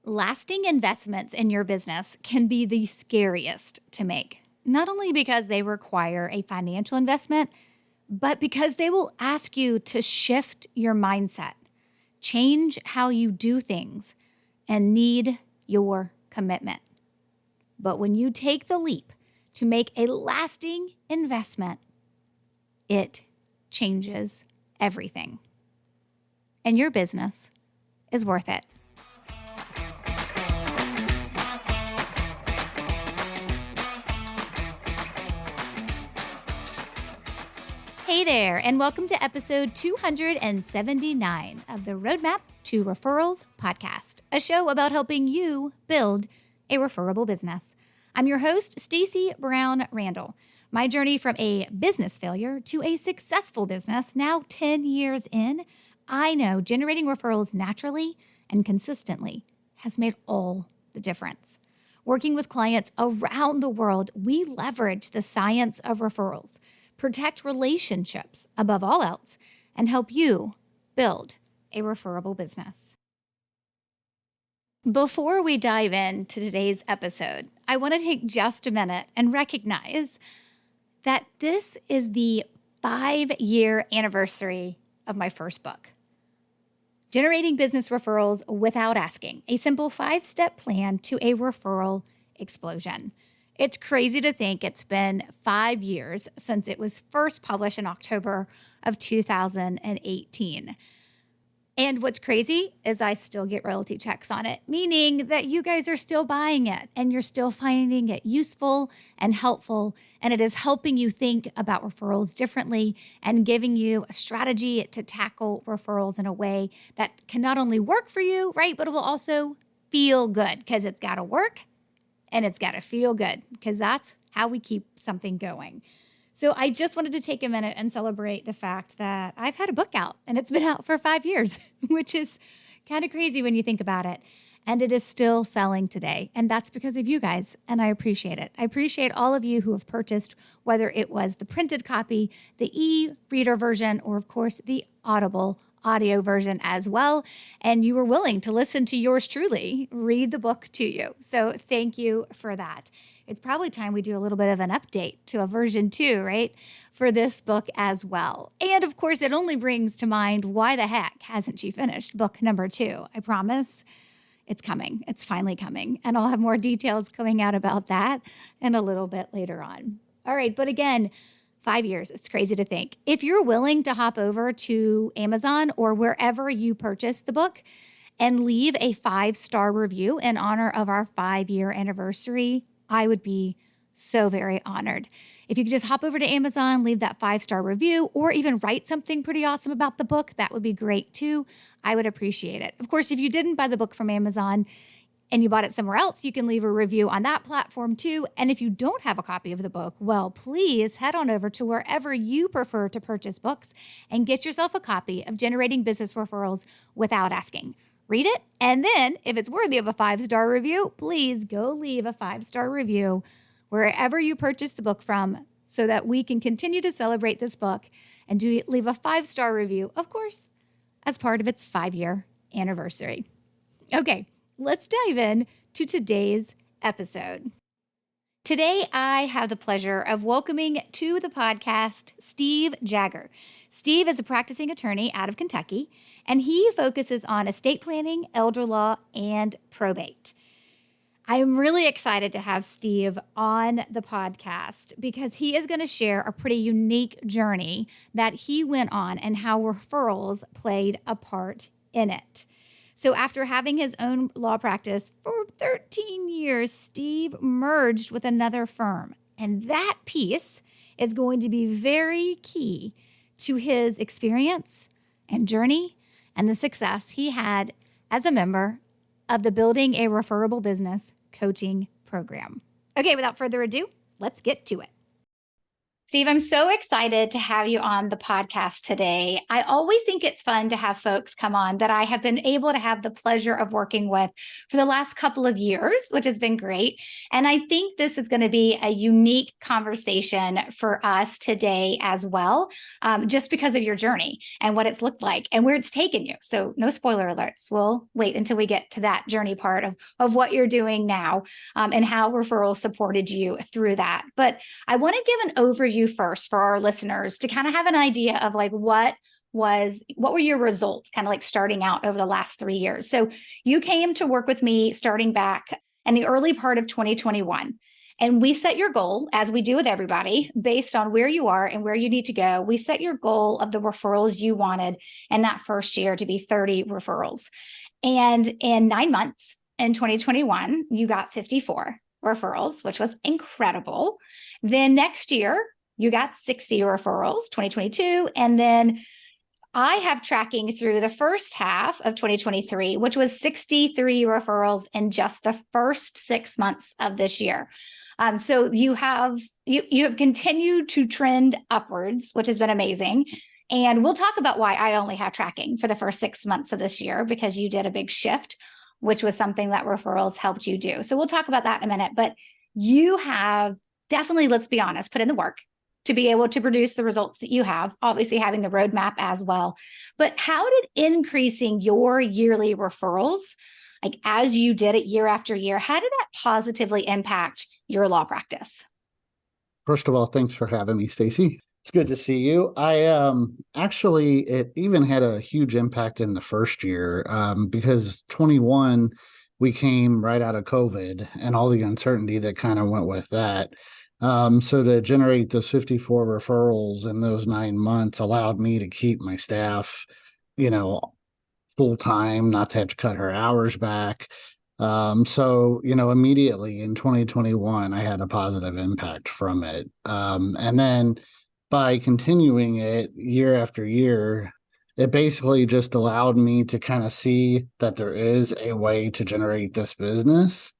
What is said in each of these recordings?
Lasting investments in your business can be the scariest to make, not only because they require a financial investment, but because they will ask you to shift your mindset, change how you do things, and need your commitment. But when you take the leap to make a lasting investment, it changes everything. And your business is worth it. Hey there, and welcome to episode 279 of the Roadmap to Referrals podcast, a show about helping you build a referable business. I'm your host, Stacey Brown Randall. My journey from a business failure to a successful business, now 10 years in, I know generating referrals naturally and consistently has made all the difference. Working with clients around the world, we leverage the science of referrals, protect relationships above all else, and help you build a referable business. Before we dive into today's episode, I want to take just a minute and recognize that this is the 5-year anniversary of my first book, Generating Business Referrals Without Asking, a simple 5-step plan to a referral explosion. It's crazy to think it's been 5 years since it was first published in October of 2018. And what's crazy is I still get royalty checks on it, meaning that you guys are still buying it and you're still finding it useful and helpful, and it is helping you think about referrals differently and giving you a strategy to tackle referrals in a way that can not only work for you, right, but it will also feel good because it's got to work and it's got to feel good because that's how we keep something going. So I just wanted to take a minute and celebrate the fact that I've had a book out and it's been out for 5 years, which is kind of crazy when you think about it. And it is still selling today. And that's because of you guys. And I appreciate it. I appreciate all of you who have purchased, whether it was the printed copy, the e-reader version, or of course the Audible audio version as well. And you were willing to listen to yours truly read the book to you. So thank you for that. It's probably time we do a little bit of an update to a version 2, right, for this book as well. And of course, it only brings to mind, why the heck hasn't she finished book number 2? I promise it's coming. It's finally coming. And I'll have more details coming out about that in a little bit later on. All right. But again, 5 years. It's crazy to think. If you're willing to hop over to Amazon or wherever you purchase the book and leave a 5-star review in honor of our 5-year anniversary, I would be so very honored. If you could just hop over to Amazon, leave that 5-star review, or even write something pretty awesome about the book, that would be great too. I would appreciate it. Of course, if you didn't buy the book from Amazon and you bought it somewhere else, you can leave a review on that platform too. And if you don't have a copy of the book, well, please head on over to wherever you prefer to purchase books and get yourself a copy of Generating Business Referrals Without Asking. Read it, and then if it's worthy of a 5-star review, please go leave a 5-star review wherever you purchase the book from so that we can continue to celebrate this book and leave a 5-star review, of course, as part of its 5-year anniversary. Okay, let's dive in to today's episode. Today, I have the pleasure of welcoming to the podcast Steve Jaeger. Steve is a practicing attorney out of Kentucky, and he focuses on estate planning, elder law, and probate. I am really excited to have Steve on the podcast because he is going to share a pretty unique journey that he went on and how referrals played a part in it. So after having his own law practice for 13 years, Steve merged with another firm. And that piece is going to be very key to his experience and journey and the success he had as a member of the Building a Referable Business coaching program. Okay, without further ado, let's get to it. Steve, I'm so excited to have you on the podcast today. I always think it's fun to have folks come on that I have been able to have the pleasure of working with for the last couple of years, which has been great. And I think this is going to be a unique conversation for us today as well, just because of your journey and what it's looked like and where it's taken you. So no spoiler alerts. We'll wait until we get to that journey part of what you're doing now, and how referrals supported you through that. But I want to give an overview first for our listeners to kind of have an idea of like what were your results kind of like starting out over the last 3 years. So you came to work with me starting back in the early part of 2021. And we set your goal, as we do with everybody, based on where you are and where you need to go. We set your goal of the referrals you wanted in that first year to be 30 referrals. And in 9 months in 2021, you got 54 referrals, which was incredible. Then next year, you got 60 referrals, 2022. And then I have tracking through the first half of 2023, which was 63 referrals in just the first 6 months of this year. So you have continued to trend upwards, which has been amazing. And we'll talk about why I only have tracking for the first 6 months of this year, because you did a big shift, which was something that referrals helped you do. So we'll talk about that in a minute. But you have definitely, let's be honest, put in the work to be able to produce the results that you have, obviously having the roadmap as well. But how did increasing your yearly referrals, like as you did it year after year, how did that positively impact your law practice? First of all, thanks for having me, Stacy. It's good to see you. I actually, it even had a huge impact in the first year, because 21, we came right out of COVID and all the uncertainty that kind of went with that. So to generate those 54 referrals in those 9 months allowed me to keep my staff, you know, full time, not to have to cut her hours back. So, immediately in 2021, I had a positive impact from it. And then by continuing it year after year, it basically just allowed me to kind of see that there is a way to generate this business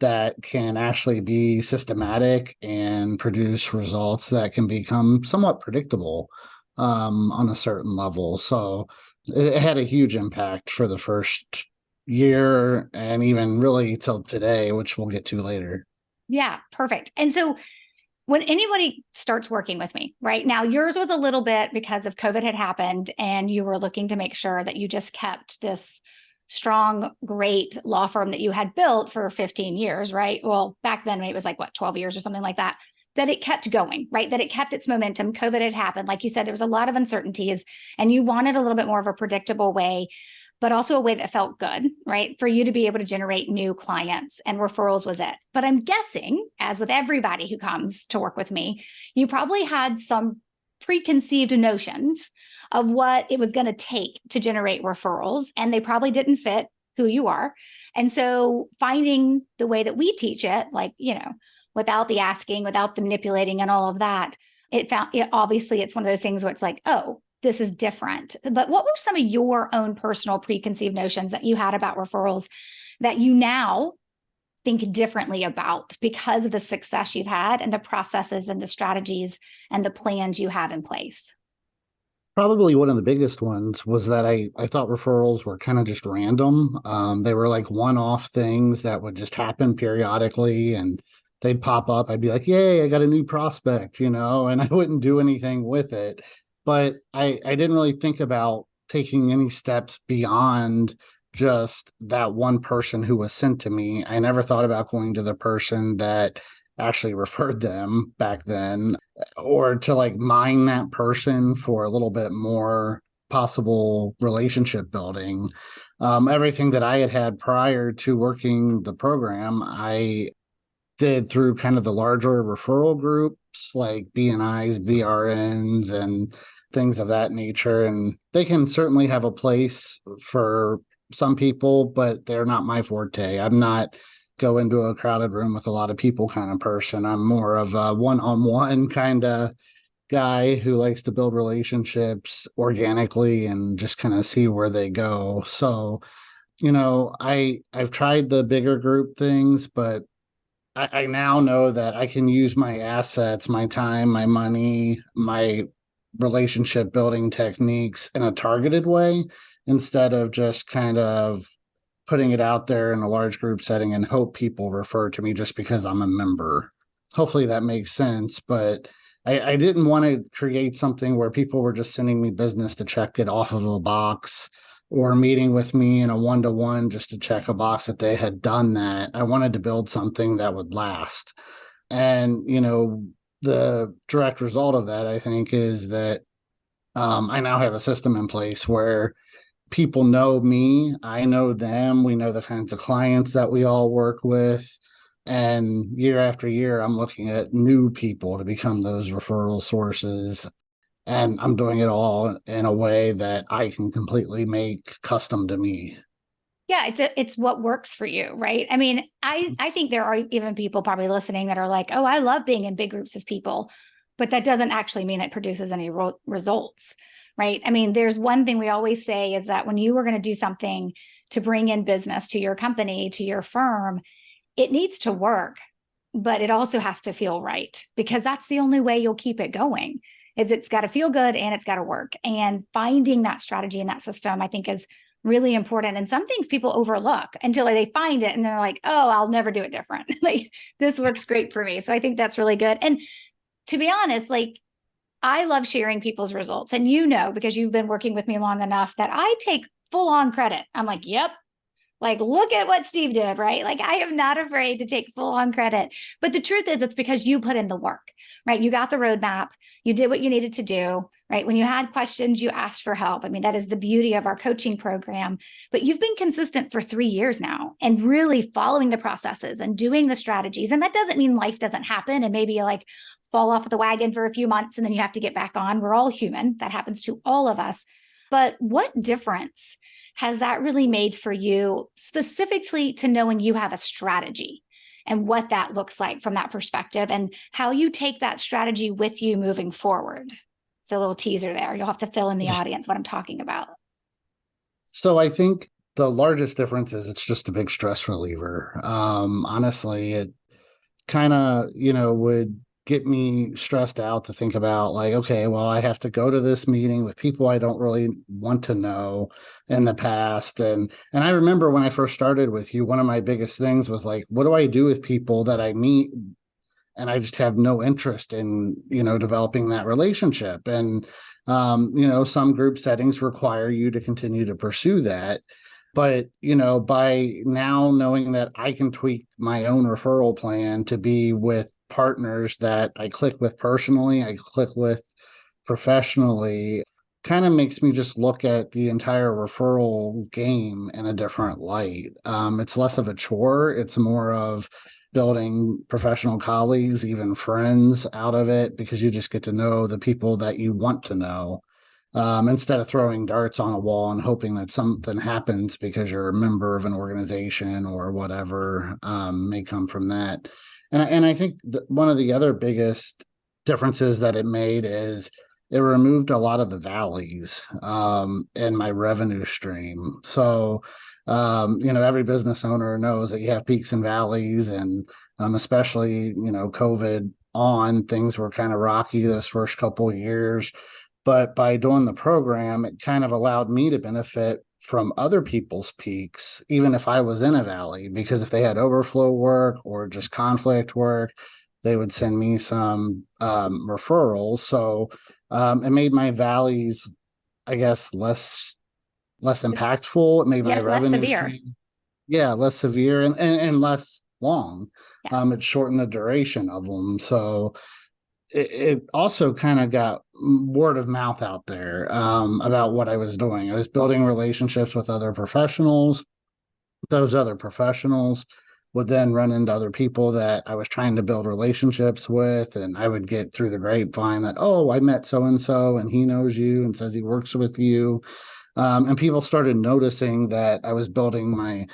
that can actually be systematic and produce results that can become somewhat predictable, on a certain level. So it had a huge impact for the first year and even really till today, which we'll get to later. Yeah, perfect. And so when anybody starts working with me, right now, yours was a little bit because of COVID had happened and you were looking to make sure that you just kept this strong, great law firm that you had built for 15 years, right? Well, back then it was like, 12 years or something like that, that it kept going, right? That it kept its momentum. COVID had happened. Like you said, there was a lot of uncertainties and you wanted a little bit more of a predictable way, but also a way that felt good, right? For you to be able to generate new clients, and referrals was it. But I'm guessing, as with everybody who comes to work with me, you probably had some preconceived notions of what it was going to take to generate referrals, and they probably didn't fit who you are. And so finding the way that we teach it, like, without the asking, without the manipulating and all of that, obviously it's one of those things where it's like, oh, this is different. But what were some of your own personal preconceived notions that you had about referrals that you now think differently about because of the success you've had and the processes and the strategies and the plans you have in place? Probably one of the biggest ones was that I thought referrals were kind of just random. They were like one-off things that would just happen periodically and they'd pop up. I'd be like, yay, I got a new prospect, and I wouldn't do anything with it. But I didn't really think about taking any steps beyond just that one person who was sent to me. I never thought about going to the person that actually referred them back then, or to like mine that person for a little bit more possible relationship building. Everything that I had had prior to working the program, I did through kind of the larger referral groups like BNIs, BRNs, and things of that nature. And they can certainly have a place for some people, but they're not my forte. I'm not go into a crowded room with a lot of people kind of person. I'm more of a one-on-one kind of guy who likes to build relationships organically and just kind of see where they go. So, I've tried the bigger group things, but I now know that I can use my assets, my time, my money, my relationship building techniques in a targeted way instead of just kind of putting it out there in a large group setting and hope people refer to me just because I'm a member. Hopefully that makes sense, but I didn't want to create something where people were just sending me business to check it off of a box or meeting with me in a one-to-one just to check a box that they had done that. I wanted to build something that would last. And, the direct result of that, I think, is that I now have a system in place where people know me, I know them, we know the kinds of clients that we all work with. And year after year, I'm looking at new people to become those referral sources. And I'm doing it all in a way that I can completely make custom to me. Yeah, it's what works for you, right? I mean, I think there are even people probably listening that are like, "Oh, I love being in big groups of people," but that doesn't actually mean it produces any results, right? I mean, there's one thing we always say is that when you are going to do something to bring in business to your company, to your firm, it needs to work, but it also has to feel right because that's the only way you'll keep it going. Is it's got to feel good and it's got to work. And finding that strategy and that system, I think, is really important. And some things people overlook until they find it and they're like, oh, I'll never do it different. Like this works great for me. So I think that's really good. And to be honest, like I love sharing people's results. And because you've been working with me long enough that I take full on credit. I'm like, yep, like, look at what Steve did, right? Like, I am not afraid to take full on credit. But the truth is, it's because you put in the work, right? You got the roadmap, you did what you needed to do, right? When you had questions, you asked for help. I mean, that is the beauty of our coaching program. But you've been consistent for 3 years now and really following the processes and doing the strategies. And that doesn't mean life doesn't happen and maybe you like fall off the wagon for a few months and then you have to get back on. We're all human. That happens to all of us. But what difference has that really made for you, specifically to knowing you have a strategy and what that looks like from that perspective and how you take that strategy with you moving forward? So a little teaser there. You'll have to fill in the audience what I'm talking about. So I think the largest difference is it's just a big stress reliever. Honestly, it kind of, would get me stressed out to think about like, okay, well, I have to go to this meeting with people I don't really want to know in the past. And I remember when I first started with you, one of my biggest things was like, what do I do with people that I meet and I just have no interest in, developing that relationship. And some group settings require you to continue to pursue that. But, by now knowing that I can tweak my own referral plan to be with partners that I click with personally, I click with professionally, kind of makes me just look at the entire referral game in a different light. It's less of a chore, it's more of building professional colleagues, even friends out of it, because you just get to know the people that you want to know. Instead of throwing darts on a wall and hoping that something happens because you're a member of an organization or whatever may come from that. And I think one of the other biggest differences that it made is it removed a lot of the valleys in my revenue stream. So, every business owner knows that you have peaks and valleys, and especially, COVID on, things were kind of rocky those first couple of years. But by doing the program, it kind of allowed me to benefit from other people's peaks, even if I was in a valley, because if they had overflow work or just conflict work, they would send me some referrals. So it made my valleys, I guess, less impactful. It made my Yep, less revenue severe. stream, yeah, less severe and less long. Yeah. It shortened the duration of them. So it also kind of got word of mouth out there about what I was doing. I was building relationships with other professionals. Those other professionals would then run into other people that I was trying to build relationships with, and I would get through the grapevine that, oh, I met so and he knows you and says he works with you. And people started noticing that I was building my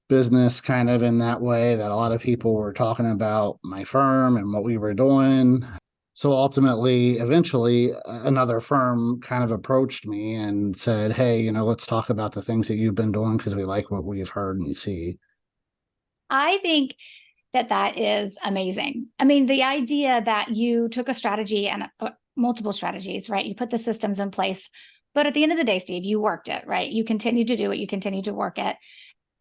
business kind of in that way, that a lot of people were talking about my firm and what we were doing. So ultimately, eventually, another firm kind of approached me and said, hey, let's talk about the things that you've been doing because we like what we've heard and see. I think that is amazing. I mean, the idea that you took a strategy and multiple strategies, right? You put the systems in place, but at the end of the day, Steve, you worked it, right? You continued to do it. You continued to work it.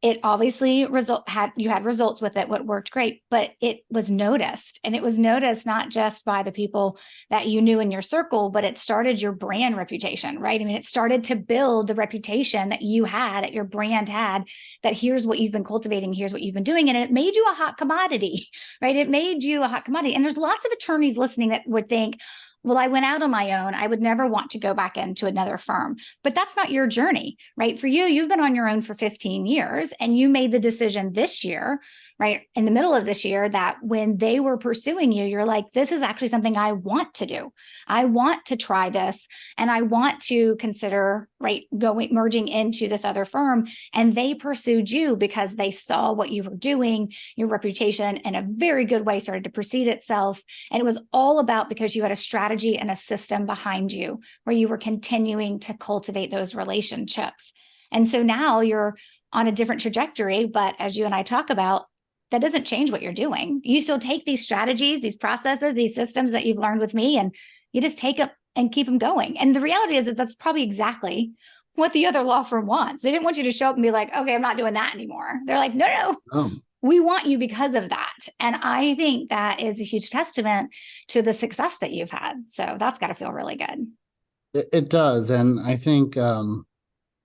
It obviously had results with it, what worked great, but it was noticed. And it was noticed not just by the people that you knew in your circle, but it started your brand reputation, right? I mean, it started to build the reputation that you had, that your brand had, that here's what you've been cultivating, here's what you've been doing. And it made you a hot commodity, right? It made you a hot commodity. And there's lots of attorneys listening that would think, well, I went out on my own. I would never want to go back into another firm. But that's not your journey, right? For you, you've been on your own for 15 years and you made the decision this year, right? In the middle of this year, that when they were pursuing you, you're like, this is actually something I want to do. I want to try this and I want to consider, right, merging into this other firm. And they pursued you because they saw what you were doing, your reputation in a very good way started to precede itself. And it was all about because you had a strategy and a system behind you where you were continuing to cultivate those relationships. And so now you're on a different trajectory, but as you and I talk about, that doesn't change what you're doing. You still take these strategies, these processes, these systems that you've learned with me, and you just take them and keep them going. And the reality is that that's probably exactly what the other law firm wants. They didn't want you to show up and be like, okay, I'm not doing that anymore. They're like, no, Oh. we want you because of that. And I think that is a huge testament to the success that you've had. So that's got to feel really good. It does. And I think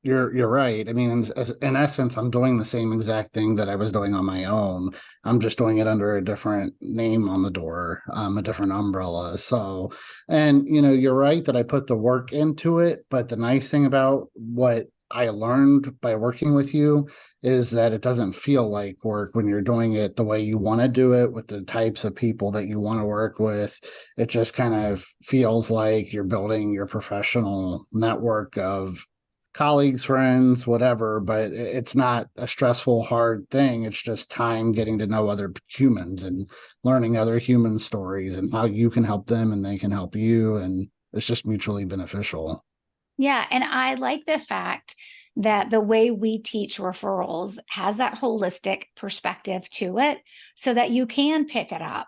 you're right. I mean, in essence, I'm doing the same exact thing that I was doing on my own. I'm just doing it under a different name on the door, a different umbrella. So, and you're right that I put the work into it. But the nice thing about what I learned by working with you is that it doesn't feel like work when you're doing it the way you want to do it with the types of people that you want to work with. It just kind of feels like you're building your professional network of colleagues, friends, whatever, but it's not a stressful, hard thing. It's just time getting to know other humans and learning other human stories and how you can help them and they can help you. And it's just mutually beneficial. Yeah. And I like the fact that the way we teach referrals has that holistic perspective to it so that you can pick it up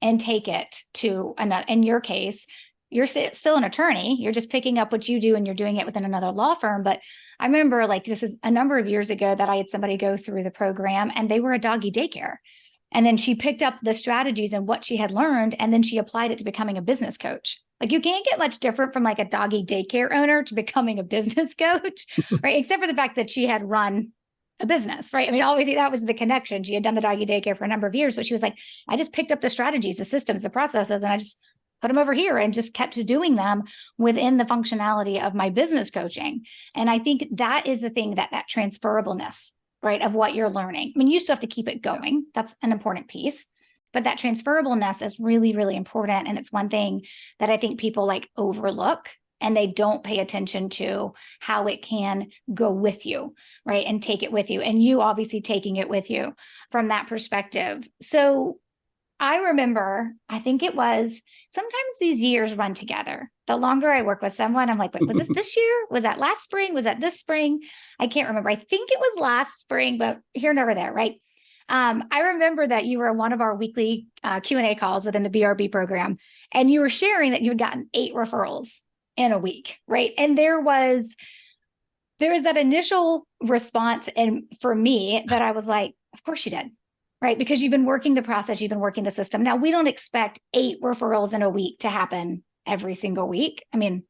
and take it to another. In your case, you're still an attorney. You're just picking up what you do and you're doing it within another law firm. But I remember this is a number of years ago that I had somebody go through the program and they were a doggy daycare. And then she picked up the strategies and what she had learned, and then she applied it to becoming a business coach. Like you can't get much different from like a doggy daycare owner to becoming a business coach, right? Except for the fact that she had run a business, right? I mean, obviously that was the connection. She had done the doggy daycare for a number of years, but she was like, I just picked up the strategies, the systems, the processes, and I just put them over here and just kept doing them within the functionality of my business coaching. And I think that is the thing, that transferableness, right, of what you're learning. I mean, you still have to keep it going. That's an important piece. But that transferableness is really, really important. And it's one thing that I think people like overlook and they don't pay attention to how it can go with you, right? And take it with you. And you obviously taking it with you from that perspective. So I remember, I think it was, sometimes these years run together. The longer I work with someone, I'm like, wait, was this year? Was that last spring? Was that this spring? I can't remember. I think it was last spring, but here, never there, right? I remember that you were one of our weekly Q&A calls within the BRB program, and you were sharing that you had gotten 8 referrals in a week, right? And there was that initial response, and for me, that I was like, of course you did. Right? Because you've been working the process, you've been working the system. Now, we don't expect 8 referrals in a week to happen every single week. I mean,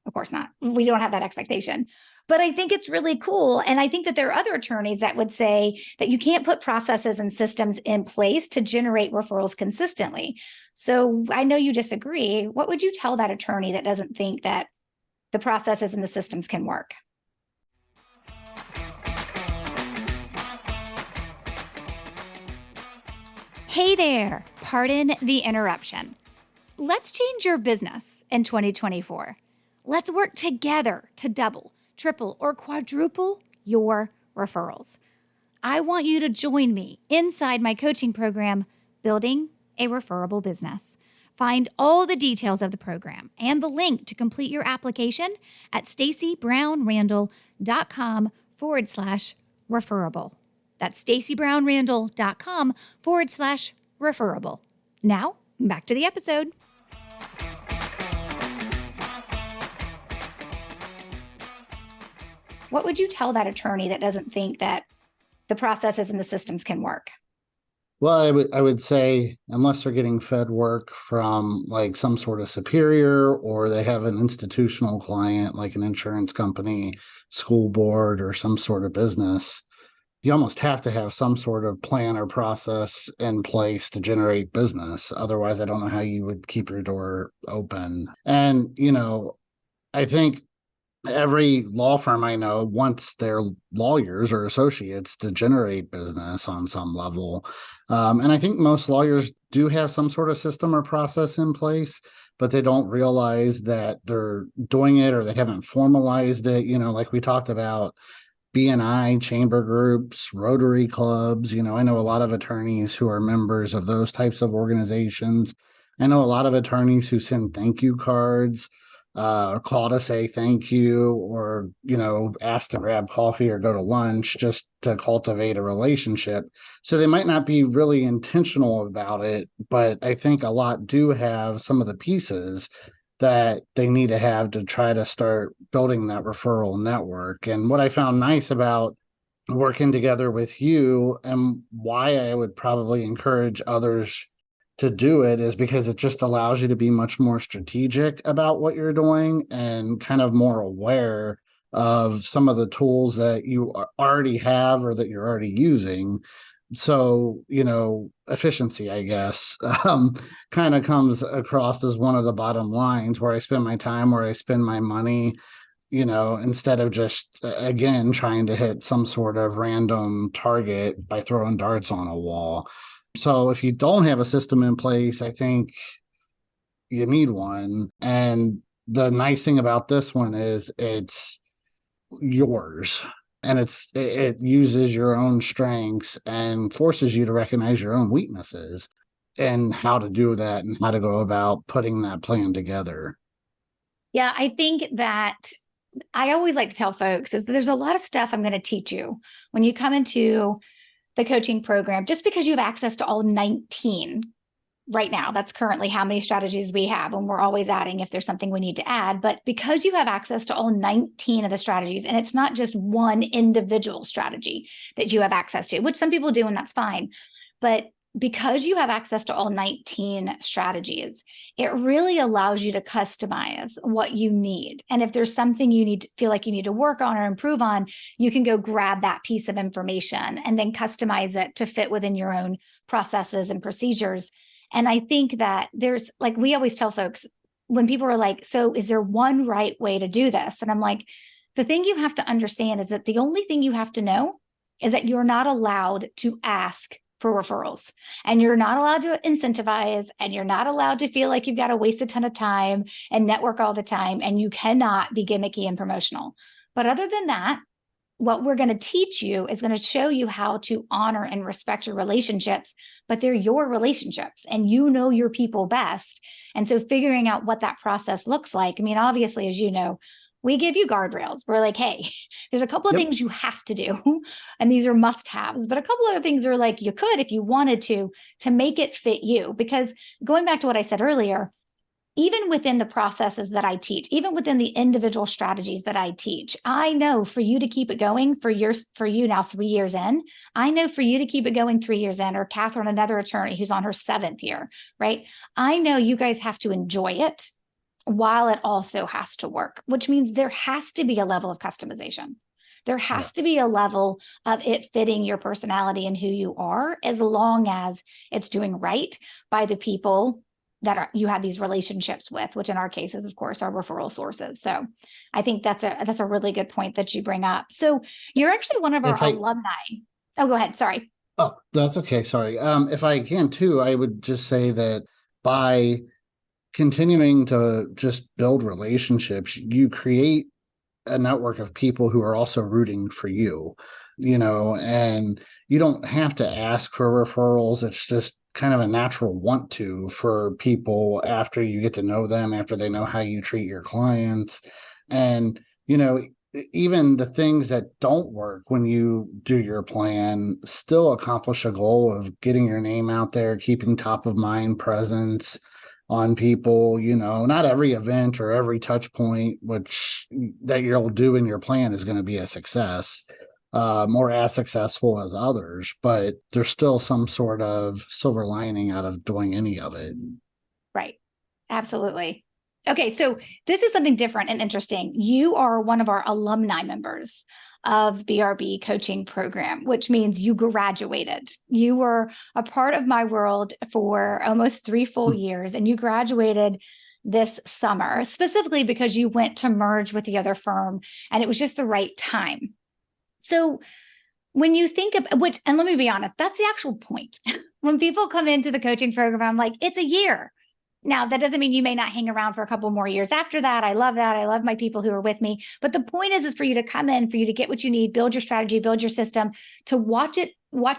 of course not. We don't have that expectation. But I think it's really cool. And I think that there are other attorneys that would say that you can't put processes and systems in place to generate referrals consistently. So I know you disagree. What would you tell that attorney that doesn't think that the processes and the systems can work? Hey there, pardon the interruption. Let's change your business in 2024. Let's work together to double, triple, or quadruple your referrals. I want you to join me inside my coaching program, Building a Referable Business. Find all the details of the program and the link to complete your application at stacybrownrandall.com/referable. That's stacybrownrandall.com/referable. Now, back to the episode. What would you tell that attorney that doesn't think that the processes and the systems can work? Well, I would say unless they're getting fed work from like some sort of superior, or they have an institutional client like an insurance company, school board, or some sort of business, you almost have to have some sort of plan or process in place to generate business. Otherwise, I don't know how you would keep your door open. And, I think every law firm I know wants their lawyers or associates to generate business on some level. And I think most lawyers do have some sort of system or process in place, but they don't realize that they're doing it, or they haven't formalized it. Like we talked about, BNI, chamber groups, Rotary clubs. I know a lot of attorneys who are members of those types of organizations. I know a lot of attorneys who send thank you cards, or call to say thank you, or, ask to grab coffee or go to lunch just to cultivate a relationship. So they might not be really intentional about it, but I think a lot do have some of the pieces that they need to have to try to start building that referral network. And what I found nice about working together with you, and why I would probably encourage others to do it, is because it just allows you to be much more strategic about what you're doing and kind of more aware of some of the tools that you already have or that you're already using. So, efficiency, I guess, kind of comes across as one of the bottom lines, where I spend my time, where I spend my money, instead of just, again, trying to hit some sort of random target by throwing darts on a wall. So if you don't have a system in place, I think you need one. And the nice thing about this one is it's yours, and it uses your own strengths and forces you to recognize your own weaknesses and how to do that and how to go about putting that plan together. Yeah, I think that I always like to tell folks is that there's a lot of stuff I'm going to teach you when you come into the coaching program. Just because you have access to all 19 right now, that's currently how many strategies we have, and we're always adding if there's something we need to add. But because you have access to all 19 of the strategies, and it's not just one individual strategy that you have access to, which some people do, and that's fine, but because you have access to all 19 strategies, it really allows you to customize what you need. And if there's something you need to feel like you need to work on or improve on, you can go grab that piece of information and then customize it to fit within your own processes and procedures. And I think that there's, like, we always tell folks when people are like, so is there one right way to do this? And I'm like, the thing you have to understand is that the only thing you have to know is that you're not allowed to ask for referrals, and you're not allowed to incentivize, and you're not allowed to feel like you've got to waste a ton of time and network all the time, and you cannot be gimmicky and promotional. But other than that, what we're going to teach you is going to show you how to honor and respect your relationships, but they're your relationships and you know your people best. And so figuring out what that process looks like, I mean, obviously, as you know, we give you guardrails. We're like, hey, there's a couple of things you have to do, and these are must-haves, but a couple other things are like, you could, if you wanted to make it fit you. Because going back to what I said earlier, even within the processes that I teach, even within the individual strategies that I teach, I know for you to keep it going for you now 3 years in, I know for you to keep it going 3 years in, or Catherine, another attorney who's on her 7th year, right? I know you guys have to enjoy it while it also has to work, which means there has to be a level of customization. There has to be a level of it fitting your personality and who you are, as long as it's doing right by the people that you have these relationships with, which in our cases, of course, are referral sources. So I think that's a really good point that you bring up. So you're actually one of our alumni. Oh, go ahead. Sorry. Oh, that's okay. Sorry. If I can too, I would just say that by continuing to just build relationships, you create a network of people who are also rooting for you, and you don't have to ask for referrals. It's just kind of a natural want to for people after you get to know them, after they know how you treat your clients. And, even the things that don't work when you do your plan still accomplish a goal of getting your name out there, keeping top of mind presence on people. Not every event or every touch point which that you'll do in your plan is going to be a success, or as successful as others, but there's still some sort of silver lining out of doing any of it. Right. Absolutely. Okay, so this is something different and interesting. You are one of our alumni members of BRB coaching program, which means you graduated. You were a part of my world for almost 3 full years, and you graduated this summer, specifically because you went to merge with the other firm, and it was just the right time. So when you think of which, and let me be honest, that's the actual point. When people come into the coaching program, I'm like, it's a year. Now, that doesn't mean you may not hang around for a couple more years after that. I love that. I love my people who are with me. But the point is for you to come in, for you to get what you need, build your strategy, build your system, to watch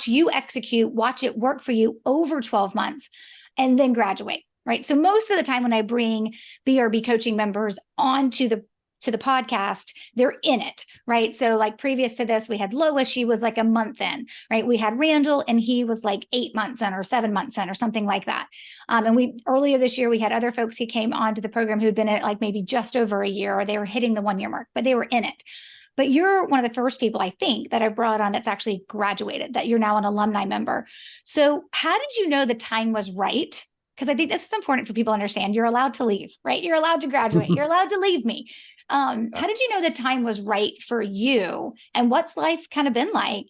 you execute, watch it work for you over 12 months, and then graduate, right? So most of the time when I bring BRB coaching members onto the podcast, they're in it, right? So like previous to this, we had Lois, she was like a month in, right? We had Randall and he was like 8 months in or 7 months in or something like that. And earlier this year, we had other folks who came onto the program who'd been in it like maybe just over a year, or they were hitting the 1 year mark, but they were in it. But you're one of the first people, I think, that I brought on that's actually graduated, that you're now an alumni member. So how did you know the time was right? Because I think this is important for people to understand. You're allowed to leave, right? You're allowed to graduate. You're allowed to leave me. How did you know the time was right for you? And what's life kind of been like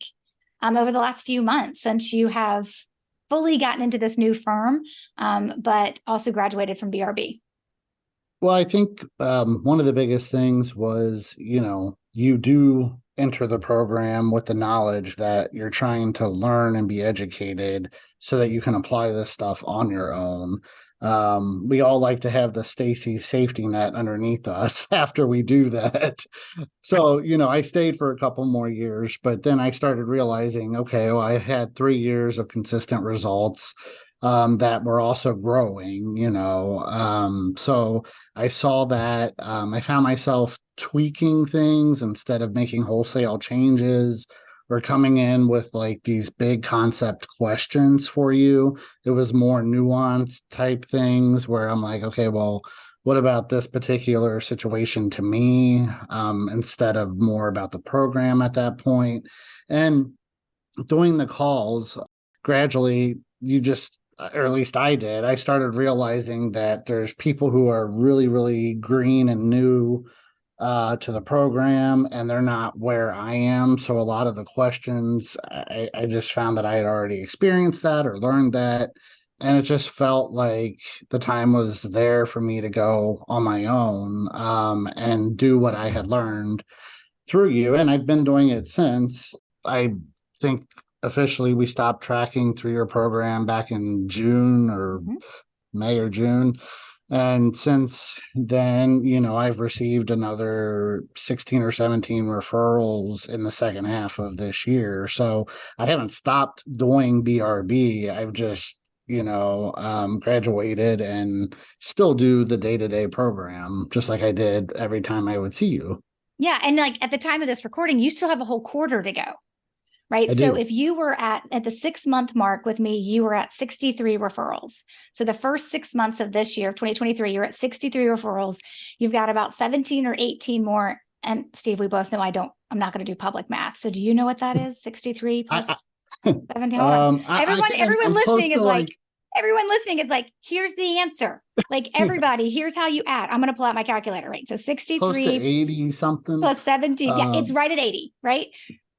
over the last few months since you have fully gotten into this new firm, but also graduated from BRB? Well, I think one of the biggest things was, you do enter the program with the knowledge that you're trying to learn and be educated so that you can apply this stuff on your own. We all like to have the Stacy safety net underneath us after we do that. So, I stayed for a couple more years, but then I started realizing, okay, well, I had 3 years of consistent results that were also growing, so I saw that. I found myself tweaking things instead of making wholesale changes or coming in with like these big concept questions for you. It was more nuanced type things where I'm like, okay, well, what about this particular situation to me, instead of more about the program at that point. And doing the calls, gradually, or at least I did, I started realizing that there's people who are really, really green and new to the program, and they're not where I am. So a lot of the questions, I just found that I had already experienced that or learned that. And it just felt like the time was there for me to go on my own, and do what I had learned through you. And I've been doing it since. I think officially we stopped tracking through your program back in June or May or June. And since then, I've received another 16 or 17 referrals in the second half of this year. So I haven't stopped doing BRB. I've just, graduated and still do the day-to-day program, just like I did every time I would see you. Yeah. And like at the time of this recording, you still have a whole quarter to go. Right. I So do. if you were at the 6-month mark with me, you were at 63 referrals. So the first 6 months of this year, 2023, you're at 63 referrals. You've got about 17 or 18 more. And Steve, we both know I'm not going to do public math. So do you know what that is? 63 plus I, 17. Hold on. I think I'm supposed to Everyone listening is like, here's the answer. Like everybody, here's how you add. I'm going to pull out my calculator, right? So close to 63 80 something. plus 17. Yeah, it's right at 80, right?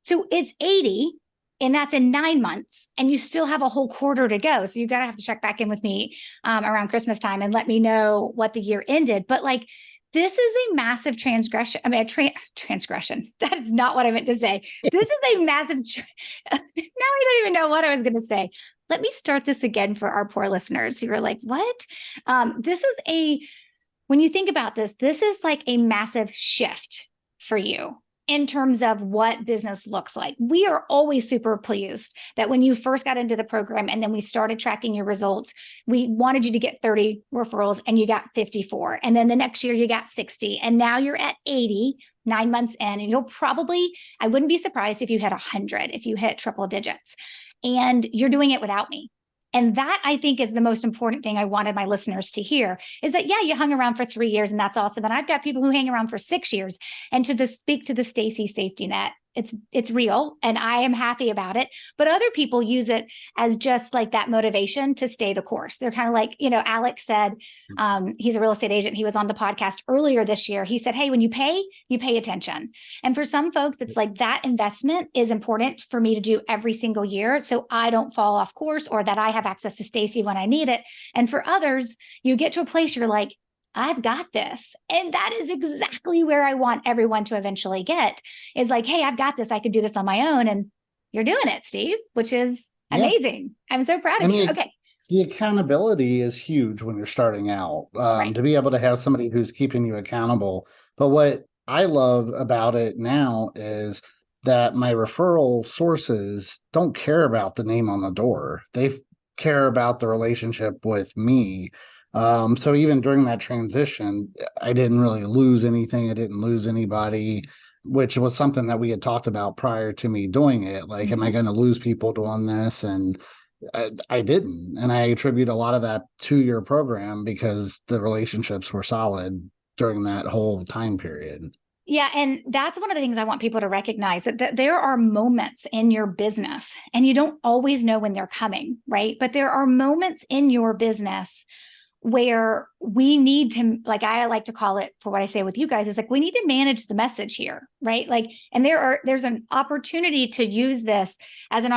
So it's 80, and that's in 9 months, and you still have a whole quarter to go. So you've got to have to check back in with me around Christmas time and let me know what the year ended. But like, this is a massive transgression. I mean, transgression. That is not what I meant to say. This is a massive. Now I don't even know what I was going to say. Let me start this again for our poor listeners who are like, what? When you think about this, this is like a massive shift for you in terms of what business looks like. We are always super pleased that when you first got into the program and then we started tracking your results, we wanted you to get 30 referrals and you got 54. And then the next year you got 60 and now you're at 80. 9 months in, and I wouldn't be surprised if you hit 100, if you hit triple digits, and you're doing it without me. And that, I think, is the most important thing I wanted my listeners to hear, is that, yeah, you hung around for 3 years and that's awesome. And I've got people who hang around for 6 years. And speak to the Stacy safety net, it's real and I am happy about it. But other people use it as just like that motivation to stay the course. They're kind of like, Alex said, he's a real estate agent. He was on the podcast earlier this year. He said, hey, when you pay attention. And for some folks, it's like that investment is important for me to do every single year, so I don't fall off course, or that I have access to Stacy when I need it. And for others, you get to a place you're like, I've got this. And that is exactly where I want everyone to eventually get, is like, hey, I've got this. I could do this on my own. And you're doing it, Steve, which is amazing. I'm so proud of you. Okay. The accountability is huge when you're starting out, Right. to be able to have somebody who's keeping you accountable. But what I love about it now is that my referral sources don't care about the name on the door. They care about the relationship with me. So even during that transition, I didn't really lose anything. I didn't lose anybody, which was something that we had talked about prior to me doing it. Like, am I going to lose people doing this? And I didn't. And I attribute a lot of that to your program because the relationships were solid during that whole time period. Yeah. And that's one of the things I want people to recognize, that there are moments in your business, and you don't always know when they're coming, right? But there are moments in your business where we need to, like, I like to call it, for what I say with you guys, is like, we need to manage the message here, right? Like, and there's an opportunity to use this as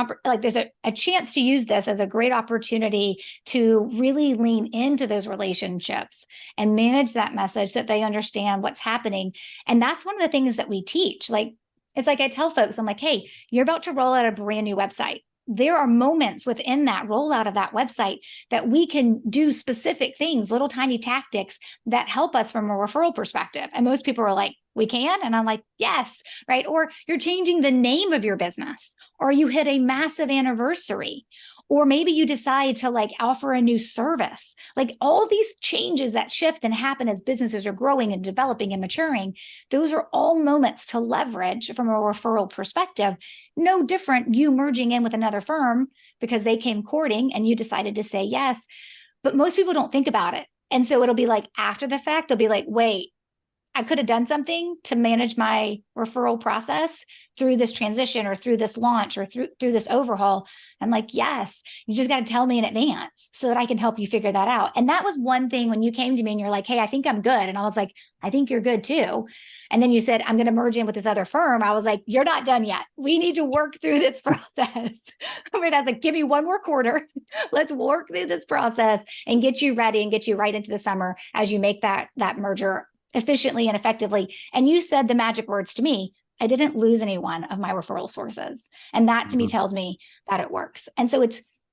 there's a chance to use this as a great opportunity to really lean into those relationships and manage that message so that they understand what's happening. And that's one of the things that we teach. Like, it's like I tell folks, I'm like, hey, you're about to roll out a brand new website. There are moments within that rollout of that website that we can do specific things, little tiny tactics that help us from a referral perspective. And most people are like, we can? And I'm like, yes, right? Or you're changing the name of your business, or you hit a massive anniversary, or maybe you decide to like offer a new service. Like, all these changes that shift and happen as businesses are growing and developing and maturing, those are all moments to leverage from a referral perspective. No different you merging in with another firm because they came courting and you decided to say yes. But most people don't think about it. And so it'll be like, after the fact, they'll be like, wait, I could have done something to manage my referral process through this transition, or through this launch, or through this overhaul. I'm like, yes, you just got to tell me in advance so that I can help you figure that out. And that was one thing when you came to me and you're like, hey, I think I'm good. And I was like, I think you're good too. And then you said, I'm going to merge in with this other firm. I was like, you're not done yet. We need to work through this process. I was like, give me one more quarter. Let's work through this process and get you ready and get you right into the summer as you make that merger efficiently and effectively. And you said the magic words to me: I didn't lose any one of my referral sources. And that to me tells me that it works. And so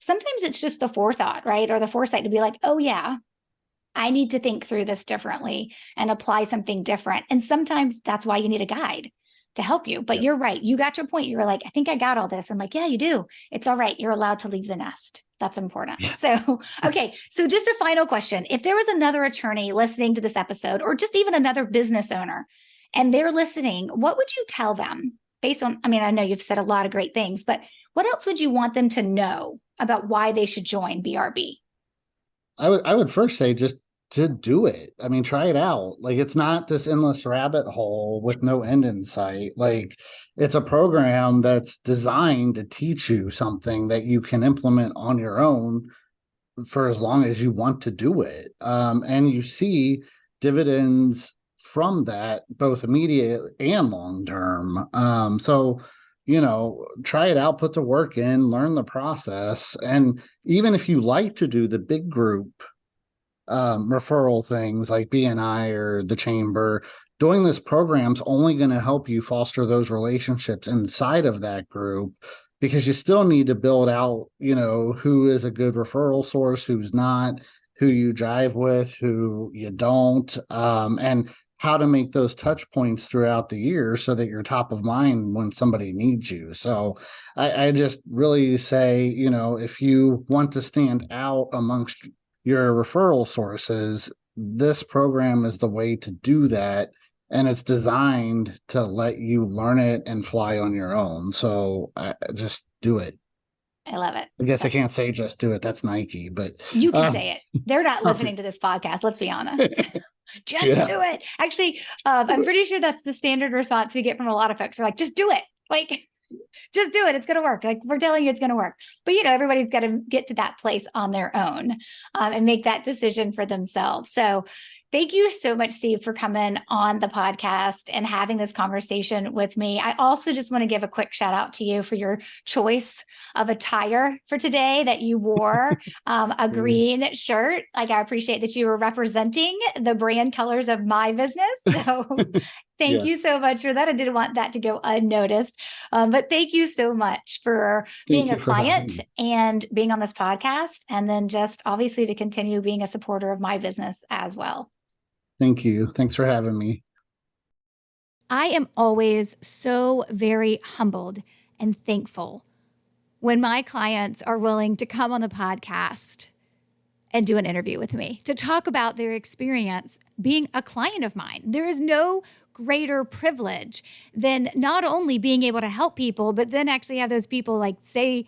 sometimes it's just the forethought, right? Or the foresight to be like, oh yeah, I need to think through this differently and apply something different. And sometimes that's why you need a guide to help you. But you're right. You got to a point, you were like, I think I got all this. I'm like, yeah, you do. It's all right. You're allowed to leave the nest. That's important. Yeah. So, okay. So just a final question. If there was another attorney listening to this episode, or just even another business owner, and they're listening, what would you tell them based on, I mean, I know you've said a lot of great things, but what else would you want them to know about why they should join BRB? I would first say just to do it. I mean, try it out. Like, it's not this endless rabbit hole with no end in sight. Like, it's a program that's designed to teach you something that you can implement on your own for as long as you want to do it. And you see dividends from that, both immediate and long term. So, try it out, put the work in, learn the process. And even if you like to do the big group referral things like BNI or the chamber, doing this program's only going to help you foster those relationships inside of that group, because you still need to build out, who is a good referral source, who's not, who you jive with, who you don't, and how to make those touch points throughout the year so that you're top of mind when somebody needs you. So I just really say, if you want to stand out amongst your referral sources, this program is the way to do that and it's designed to let you learn it and fly on your own. So just do it. I love it. I guess I can't say just do it. That's Nike, but You can say it. They're not all listening to this podcast. Let's be honest. Just yeah. do it. Actually, I'm pretty sure that's the standard response we get from a lot of folks. They're like, just do it. Like, just do it. It's going to work. Like, we're telling you it's going to work. But, everybody's got to get to that place on their own and make that decision for themselves. So thank you so much, Steve, for coming on the podcast and having this conversation with me. I also just want to give a quick shout out to you for your choice of attire for today that you wore, a green shirt. Like, I appreciate that you were representing the brand colors of my business. So thank you so much for that. I didn't want that to go unnoticed. But thank you so much for being a client and being on this podcast. And then just obviously to continue being a supporter of my business as well. Thank you. Thanks for having me. I am always so very humbled and thankful when my clients are willing to come on the podcast and do an interview with me to talk about their experience being a client of mine. There is no greater privilege than not only being able to help people, but then actually have those people like say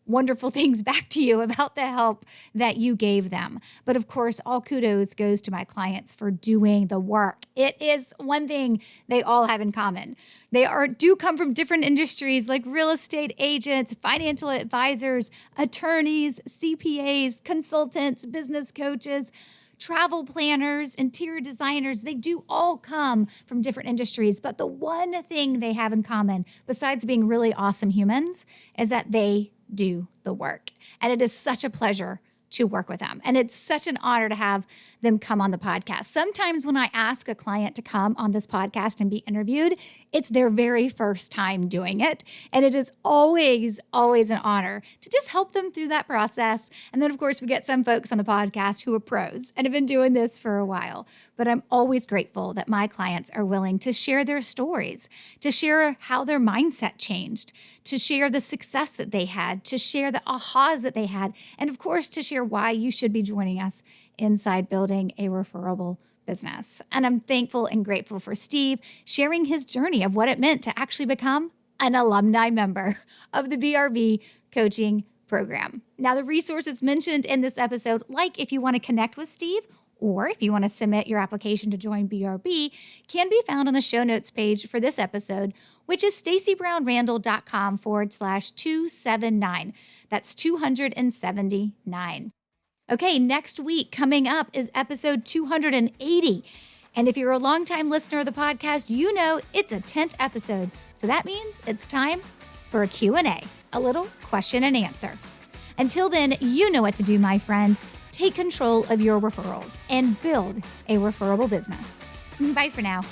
wonderful things back to you about the help that you gave them. But of course, all kudos goes to my clients for doing the work. It is one thing they all have in common. They do come from different industries like real estate agents, financial advisors, attorneys, CPAs, consultants, business coaches, travel planners, interior designers. They do all come from different industries, but the one thing they have in common, besides being really awesome humans, is that they do the work. And it is such a pleasure to work with them. And it's such an honor to have them come on the podcast. Sometimes when I ask a client to come on this podcast and be interviewed, it's their very first time doing it. And it is always, always an honor to just help them through that process. And then, of course, we get some folks on the podcast who are pros and have been doing this for a while. But I'm always grateful that my clients are willing to share their stories, to share how their mindset changed, to share the success that they had, to share the ahas that they had, and of course, to share why you should be joining us inside building a referable business. And I'm thankful and grateful for Steve sharing his journey of what it meant to actually become an alumni member of the BRB coaching program. Now, the resources mentioned in this episode, like if you want to connect with Steve or if you want to submit your application to join BRB, can be found on the show notes page for this episode, which is stacybrownrandall.com/279. That's 279. Okay, next week coming up is episode 280. And if you're a longtime listener of the podcast, you know it's a 10th episode. So that means it's time for a Q&A, a little question and answer. Until then, you know what to do, my friend. Take control of your referrals and build a referable business. Bye for now.